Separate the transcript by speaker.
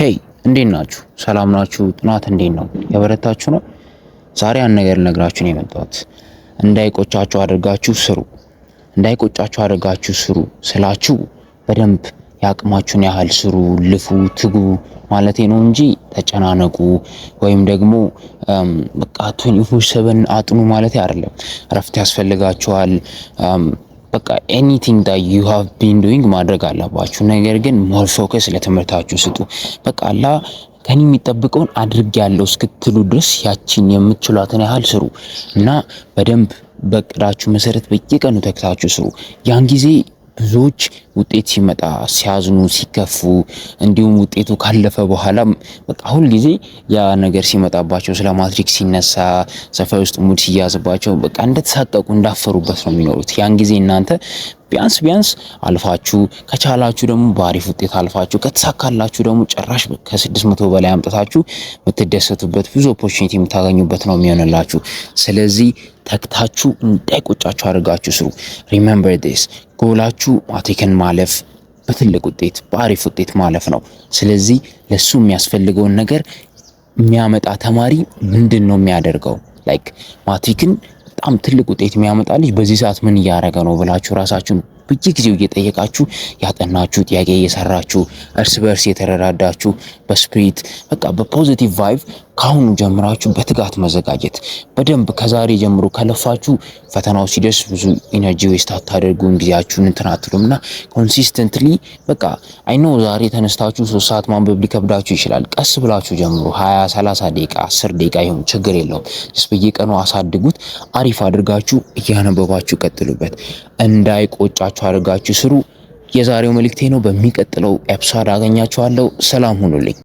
Speaker 1: ሄይ እንዴት ናችሁ? ሰላም ናችሁ? ጥናት እንዴት ነው? የበረታችሁ ነው? ዛሬ አንድ ነገር ልነግራችሁ ነው የመጣሁት። እንዳይቆጫችሁ አድርጋችሁ ስሩ። እንዳይቆጫችሁ አድርጋችሁ ስሩ ስላችሁ በደንብ ያቅማችሁን ያህል ስሩ፣ ልፉ፣ ትጉ ማለቴ ነው እንጂ ተጨናነቁ ወይም ደግሞ በቃ 24/7 አጥኑ ማለቴ አይደለም። እረፍት ያስፈልጋችኋል። በቃ ኤኒቲንግ ዳት ዩ ሃቭ ቢን ዱይንግ ማድረግ አለባችሁ። ነገር ግን ሞር ፎከስ ለትምህርታችሁ ስጡ። በቃ ከኔ የሚጠብቀውን አድርጌያለሁ እስክትሉ ድረስ ያቺን የምትችሏትን ያህል ስሩ እና በደንብ በቅዳችሁ መሰረት በየቀኑ ተክታችሁ ስሩ። ያን ጊዜ ብዙዎች ውጤት ሲመጣ ሲያዝኑ ሲከፉ፣ እንዲሁም ውጤቱ ካለፈ በኋላ በቃ ሁል ጊዜ ያ ነገር ሲመጣባቸው ስለ ማትሪክስ ሲነሳ ሰፈር ውስጥ ሙድ ሲያዝባቸው በቃ እንደተሳቀቁ እንዳፈሩበት ነው የሚኖሩት። ያን ጊዜ እናንተ ቢያንስ አልፋችሁ ከቻላችሁ ደግሞ በአሪፍ ውጤት አልፋችሁ ከተሳካላችሁ ደግሞ ጭራሽ ከ600 በላይ አምጥታችሁ የምትደሰቱበት ብዙ ኦፖርቹኒቲ የምታገኙበት ነው የሚሆንላችሁ። ስለዚህ ተክታችሁ እንዳይቆጫችሁ አድርጋችሁ ስሩ። ሪሜምበር ዲስ ጎላችሁ ማትሪክን ማለፍ፣ በትልቅ ውጤት በአሪፍ ውጤት ማለፍ ነው። ስለዚህ ለሱ የሚያስፈልገውን ነገር የሚያመጣ ተማሪ ምንድን ነው የሚያደርገው? ላይክ ማትሪክን በጣም ትልቅ ውጤት የሚያመጣ ልጅ በዚህ ሰዓት ምን እያደረገ ነው ብላችሁ ራሳችሁን በየጊዜው እየጠየቃችሁ ያጠናችሁ፣ ጥያቄ እየሰራችሁ፣ እርስ በርስ የተረዳዳችሁ በስፒሪት በቃ በፖዚቲቭ ቫይብ ካሁኑ ጀምራችሁ በትጋት መዘጋጀት። በደንብ ከዛሬ ጀምሮ ከለፋችሁ ፈተናው ሲደርስ ብዙ ኢነርጂ ዌስት አታደርጉም፣ ጊዜያችሁን እንትን አትሉምና ኮንሲስተንትሊ በቃ አይ ኖ ዛሬ ተነስታችሁ 3 ሰዓት ማንበብ ሊከብዳችሁ ይችላል። ቀስ ብላችሁ ጀምሩ። 20-30 ደቂቃ 10 ደቂቃ ይሁን ችግር የለውም። በየቀኑ አሳድጉት። አሪፍ አድርጋችሁ እያነበባችሁ ቀጥሉበት። እንዳይቆጫችሁ አድርጋችሁ ስሩ። የዛሬው መልእክቴ ነው። በሚቀጥለው ኤፒሶድ አገኛችኋለሁ። ሰላም ሁኑልኝ።